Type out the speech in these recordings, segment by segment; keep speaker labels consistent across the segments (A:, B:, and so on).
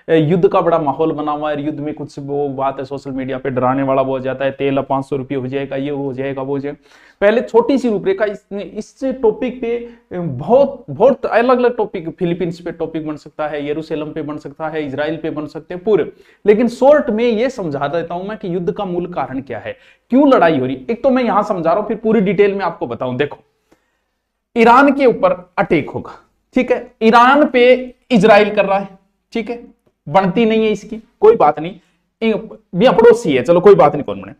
A: युद्ध का बड़ा माहौल बना हुआ है। युद्ध में कुछ वो बात है सोशल मीडिया पे डराने वाला बहुत जाता है, तेल 500 रुपये हो जाएगा, ये हो जाएगा, वो हो जाएगा। पहले छोटी सी रूपरेखा, इस टॉपिक पे बहुत बहुत अलग अलग टॉपिक, फिलीपींस पे टॉपिक बन सकता है, यरूशलेम पे बन सकता है, इजराइल पे बन सकते हैं पूरे। लेकिन शॉर्ट में ये समझा देता हूं मैं कि युद्ध का मूल कारण क्या है, क्यों लड़ाई हो रही। एक तो मैं यहां समझा रहा हूं, फिर पूरी डिटेल में आपको बताऊं। देखो, ईरान के ऊपर अटैक होगा, ठीक है, ईरान पे इजराइल कर रहा है, ठीक है, बनती नहीं है इसकी, कोई बात नहीं, भी पड़ोसी है, चलो कोई बात नहीं, कौन बने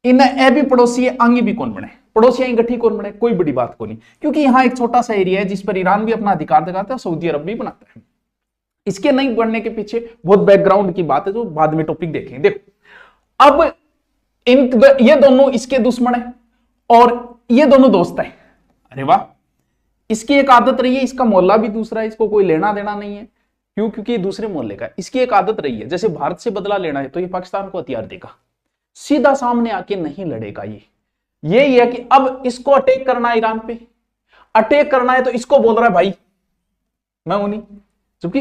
A: इन ए भी पड़ोसी है, आगे भी कौन बने, पड़ोसी इकट्ठी कौन बने, कोई बड़ी बात को नहीं, क्योंकि यहां एक छोटा सा एरिया है जिस पर ईरान भी अपना अधिकार दिखाता है, सऊदी अरब भी बनाता है। इसके नहीं बढ़ने के पीछे बहुत बैकग्राउंड की बात है जो बाद में टॉपिक देखेंगे। देखो, अब ये दोनों इसके दुश्मन है और ये दोनों दोस्त है। अरे वाह, इसकी एक आदत रही है, इसका मोहल्ला भी दूसरा है, इसको कोई लेना देना नहीं है, क्यों, क्योंकि दूसरे मोहल्ले का। इसकी एक आदत रही है, जैसे भारत से बदला लेना है तो ये पाकिस्तान को हथियार देगा, सीधा सामने आके नहीं लड़ेगा। ये है कि अब इसको अटैक करना है, ईरान पे अटैक करना है, तो इसको बोल रहा है भाई मैं हूं नहीं, जबकि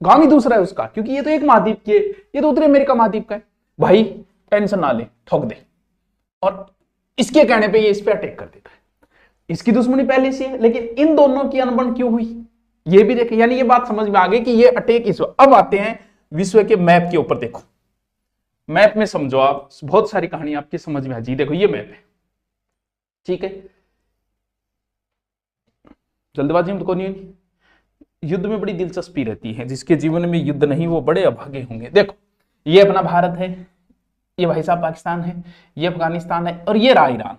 A: गांव ही दूसरा है उसका, क्योंकि ये तो एक महाद्वीप की है, ये तो उत्तरी अमेरिका महाद्वीप का है, भाई टेंशन ना ले, ठोक दे। और इसके कहने पे ये इस पे अटैक कर देता है। इसकी दुश्मनी पहले से है, लेकिन इन दोनों की अनबन क्यों हुई ये भी देखें। यानी ये बात समझ में आ गई कि ये अटैक इस। अब आते हैं विश्व के मैप के ऊपर। देखो, मैप में समझो आप, बहुत सारी कहानी आपकी समझ में आ जाएगी। देखो, ये मैप है, ठीक है, जल्दबाजी में तो नहीं, युद्ध में बड़ी दिलचस्पी रहती है, जिसके जीवन में युद्ध नहीं वो बड़े अभागे होंगे। देखो, ये अपना भारत है, ये भाई साहब पाकिस्तान है, ये अफगानिस्तान है, और ये रहा ईरान,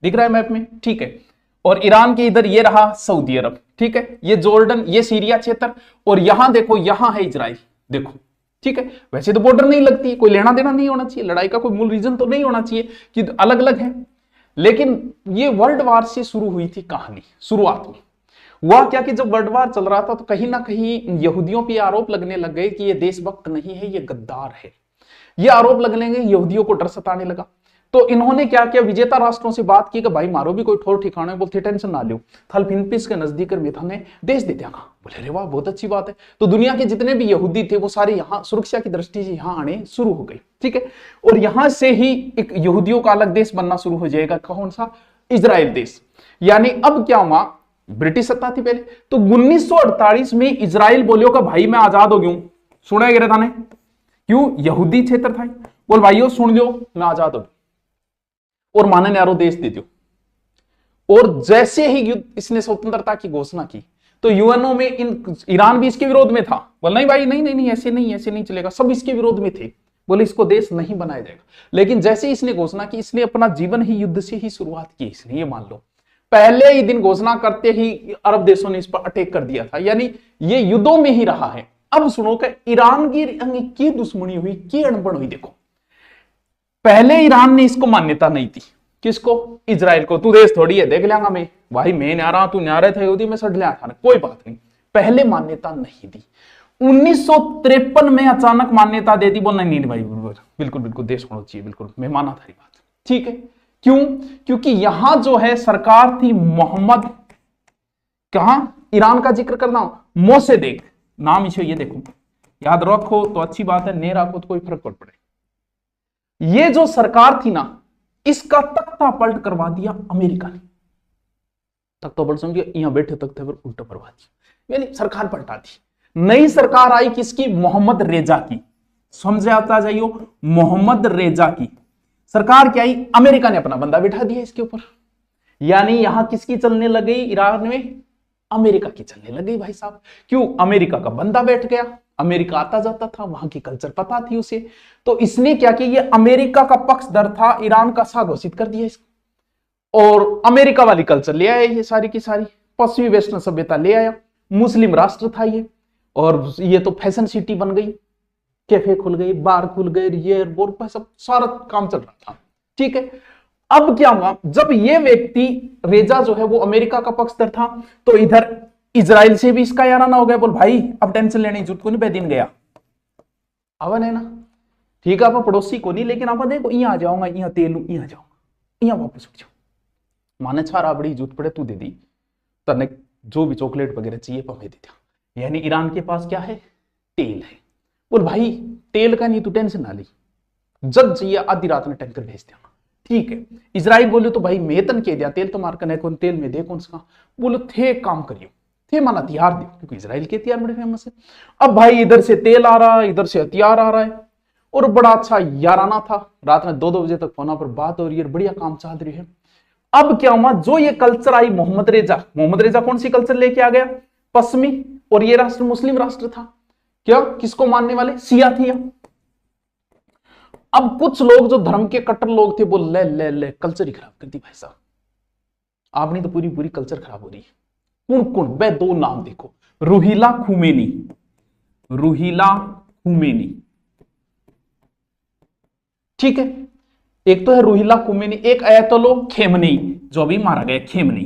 A: दिख रहा है मैप में, ठीक है। और ईरान के इधर ये रहा सऊदी अरब, ठीक है, ये जॉर्डन, ये सीरिया क्षेत्र, और यहां देखो, यहां है इजराइल, देखो, ठीक है। वैसे तो बॉर्डर नहीं लगती, कोई लेना देना नहीं होना चाहिए, लड़ाई का कोई मूल रीजन तो नहीं होना चाहिए कि अलग अलग है। लेकिन ये वर्ल्ड वार से शुरू हुई थी कहानी। शुरुआत में हुआ क्या कि जब वर्ल्ड वार चल रहा था तो कहीं ना कहीं यहूदियों पे आरोप लगने लग गए कि ये देशभक्त नहीं है, ये गद्दार है। ये आरोप लगने लगे, यहूदियों को डर सताने लगा। तो इन्होंने क्या किया, विजेता राष्ट्रों से बात की कि भाई मारो भी कोई ठोर ठिकाने, बोलते टेंशन ना लो, थल फिलिपींस के नजदीक में देश दे दिया। बोले अरे वाह, बहुत अच्छी बात है। तो दुनिया के जितने भी यहूदी थे वो सारे यहाँ सुरक्षा की दृष्टि से यहाँ आने शुरू हो गए, ठीक है। और यहां से ही एक यहूदियों का अलग देश बनना शुरू हो जाएगा, कौन सा, इजराइल देश। यानी अब क्या हुआ, ब्रिटिश सत्ता थी पहले, तो 1948 में इजराइल बोलियो का भाई मैं आजाद हो गया हूं। सुना गिरा था ने, क्यों, यहूदी क्षेत्र था, बोल भाइयों सुन लो मैं आजाद हो, और माने न्यारो देश दे दो। और जैसे ही युद्ध इसने स्वतंत्रता की घोषणा की तो यूएनओ में ईरान भी इसके विरोध में था, बोल नहीं भाई नहीं नहीं नहीं, ऐसे नहीं चलेगा, सब इसके विरोध में थे, बोले इसको देश नहीं बनाया जाएगा। लेकिन जैसे इसने घोषणा की, इसने अपना जीवन ही युद्ध से ही शुरुआत की इसने, ये मान लो पहले ही दिन घोषणा करते ही अरब देशों ने इस पर अटैक कर दिया था, यानी ये युद्धों में ही रहा है। अब सुनो कि ईरान की दुश्मनी हुई, की अनबन हुई। देखो, पहले ईरान ने इसको मान्यता नहीं दी, किसको, इजराइल को, तू देश थोड़ी है देख लेंगा मैं, भाई मैं न्यारा तू न्यारे थे यहूदी में सड़ लिया था, कोई बात नहीं, पहले मान्यता नहीं दी। 1953 में अचानक मान्यता दे दी, बोल नहीं भाई बिल्कुल बिल्कुल देश होना चाहिए, बिल्कुल मैं माना था बात, ठीक है। क्यों, क्योंकि यहां जो है सरकार थी मोहम्मद, कहां, ईरान का जिक्र करना, मोसेदेक नाम इसे, ये देखो याद रखो तो अच्छी बात है, नहीं रखो तो कोई फर्क पड़ पड़े। ये जो सरकार थी ना, इसका तख्ता पलट करवा दिया अमेरिका ने। तख्ता पलट समझिए, यहां बैठे तख्ते पर उल्टा करवा दिया, यानी सरकार पलटा दी। नई सरकार आई किसकी, मोहम्मद रेजा की, समझे आता जाइयो, मोहम्मद रेजा की सरकार क्या आई, अमेरिका ने अपना बंदा बिठा दिया इसके ऊपर। यानी यहां किसकी चलने लग गई, ईरान में अमेरिका की चलने लग गई भाई साहब। क्यों, अमेरिका का बंदा बैठ गया, अमेरिका आता जाता था, वहां की कल्चर पता थी उसे, तो इसने क्या किया, ये अमेरिका का पक्षधर था, ईरान का शाह घोषित कर दिया इसको, और अमेरिका वाली कल्चर ले आया ये सारी की सारी, पश्चिमी वेस्टर्न सभ्यता ले आया। मुस्लिम राष्ट्र था ये, और ये तो फैशन सिटी बन गई, कैफे खुल गए, बार खुल गए, एयरपोर्ट, सब सारा काम चल रहा था, ठीक है। अब क्या हुआ, जब ये व्यक्ति रेजा जो है वो अमेरिका का पक्षधर था, तो इधर इजराइल से भी इसका याराना हो गया, बोल भाई अब टेंशन लेने की जरूरत को नहीं, बेदिन गया अवन है ना, ठीक है, आप पड़ोसी को नहीं, लेकिन आप देखो यहाँ आ जाऊंगा, यहाँ तेल यहाँ जाऊंगा, यहाँ वापस उठ जाओ, माने छारा बड़ी जरूरत पड़े तू दे दी, तने जो भी चॉकलेट वगैरह चाहिए पवे दे दिया। यानी ईरान के पास क्या है, तेल है, बोल भाई तेल का नहीं, तू टेंशन ना ली, जब चाहिए आधी रात में टैंकर भेज देना। ठीक है। इजराइल बोले तो भाई मैं तन कह दिया तेल तो मार कने कौन तेल में दे कौन सा। बोलो थे काम करियो, थे माना हथियार दो, क्योंकि इजराइल के हथियार बड़े फेमस है। अब भाई इधर से तेल आ रहा है, इधर से हथियार आ रहा है, और बड़ा अच्छा याराना था। रात में 2-2 बजे तक फोन पर बात हो रही है, बढ़िया काम चल रही है। अब क्या हुआ, जो ये कल्चर आई मोहम्मद रेजा कौन सी कल्चर लेके आ गया, पश्चिमी, और ये राष्ट्र मुस्लिम राष्ट्र था। क्या किसको मानने वाले, शिया थी। अब कुछ लोग जो धर्म के कट्टर लोग थे वो ले कल्चर ही खराब कर दी भाई साहब, आपने तो पूरी पूरी कल्चर खराब हो रही है। कौन कौन, वे दो नाम देखो, रूहिला खुमैनी, रूहिला खुमैनी, ठीक है। एक तो है रूहिला खुमैनी, एक अयतोल्ला खेमनी जो अभी मारा गया खेमनी।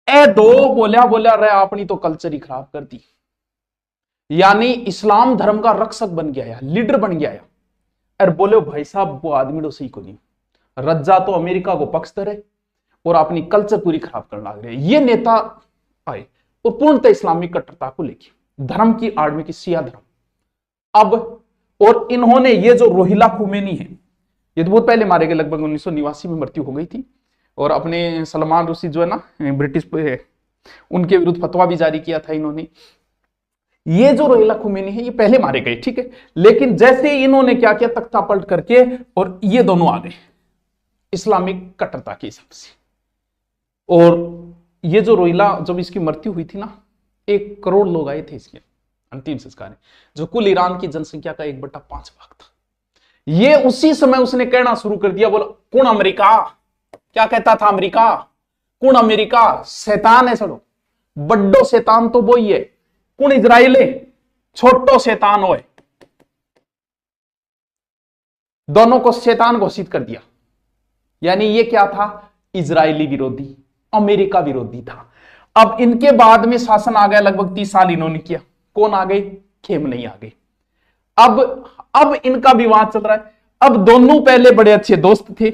A: ए दो बोलिया रहे अपनी तो कल्चर ही खराब कर दी, यानी इस्लाम धर्म का रक्षक बन गया, लीडर बन गया। अरे बोले भाई साहब वो आदमी तो सही को नहीं, रज्जा तो अमेरिका को पक्ष धरे और अपनी कल्चर पूरी खराब करने लग रहे। ये नेता आए और पूर्णतः इस्लामिक कट्टरता को लेके धर्म की आड़ में, कि शिया धर्म। अब और इन्होंने ये जो रोहिला खुमैनी है, ये तो बहुत पहले मारे गए, लगभग 1989 में मृत्यु हो गई थी। और अपने सलमान रुसी जो है ना ब्रिटिश, उनके विरुद्ध फतवा भी जारी किया था इन्होंने। ये जो रोहिला खुमैनी है ये पहले मारे गए, ठीक है। लेकिन जैसे इन्होंने क्या किया, तख्ता पलट करके, और ये दोनों आ गए इस्लामिक कट्टरता के हिसाब से। और ये जो रोहिला, जब इसकी मृत्यु हुई थी ना, 1 करोड़ लोग आए थे इसके अंतिम संस्कार में, जो कुल ईरान की जनसंख्या का 1/5 भाग था। ये उसी समय उसने कहना शुरू कर दिया, बोला कौन अमेरिका, क्या कहता था अमेरिका, कौन अमेरिका शैतान है, सड़ो बड्डो शैतान तो वो ही है, कौन इजराइल है छोटो शैतान हो। दोनों को शैतान घोषित कर दिया। यानी ये क्या था, इजरायली विरोधी, अमेरिका विरोधी था। अब इनके बाद में शासन आ गया, लगभग 30 साल इन्होंने किया। कौन आ गए, खेमनेई आ गए। अब इनका विवाद चल रहा है। अब दोनों पहले बड़े अच्छे दोस्त थे,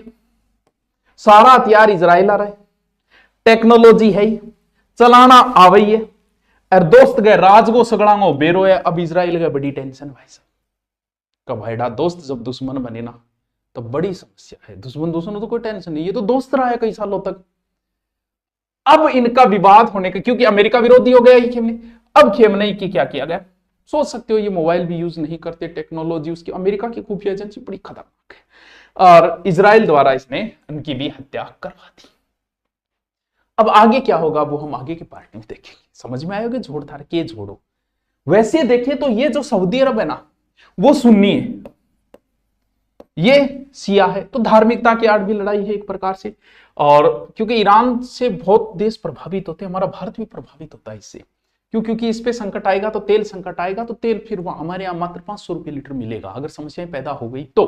A: सारा हथियार इजराइल आ रहा है, टेक्नोलॉजी है ही, चलाना आवई है, और दोस्त गए राजगो सगड़ांगो बेरो है। अब इजराइल गए बड़ी टेंशन भाई साहब, कब भाईडा दोस्त जब दुश्मन बने ना तो बड़ी समस्या है। दुश्मन तो कोई टेंशन नहीं, ये तो दोस्त रहा है कई सालों तक। अब इनका विवाद होने का, क्योंकि अमेरिका विरोधी हो गया ये खेमनेई। अब खेमनेई की क्या किया गया, सोच सकते हो, ये मोबाइल भी यूज नहीं करते, टेक्नोलॉजी उसकी अमेरिका की खुफिया एजेंसी बड़ी खतरनाक है, और इजराइल द्वारा इसने उनकी भी हत्या करवा दी। अब आगे क्या होगा वो हम आगे की पार्टी में देखेंगे। समझ में आएगा, जोड़ धार के जोड़ो। वैसे देखें तो ये जो सऊदी अरब है ना, वो सुन्नी है, ये शिया है, तो धार्मिकता की आड़ भी लड़ाई है एक प्रकार से। और क्योंकि ईरान से बहुत देश प्रभावित होते हैं, हमारा भारत भी प्रभावित होता है इससे, क्योंकि इस पे संकट आएगा तो तेल संकट आएगा, तो तेल फिर हमारे यहाँ मात्र 500 रुपये लीटर मिलेगा। अगर समस्याएं पैदा हो गई तो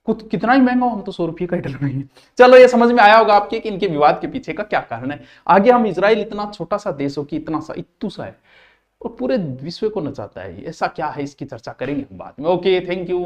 A: कुछ कितना ही महंगा हो, हम तो 100 रुपये का ही डल रहे हैं। चलो ये समझ में आया होगा आपके कि इनके विवाद के पीछे का क्या कारण है। आगे हम इजराइल इतना छोटा सा देश हो कि इतना सा इत्तू सा है और पूरे विश्व को नचाता है, ऐसा क्या है इसकी चर्चा करेंगे हम बाद में। Okay, thank you.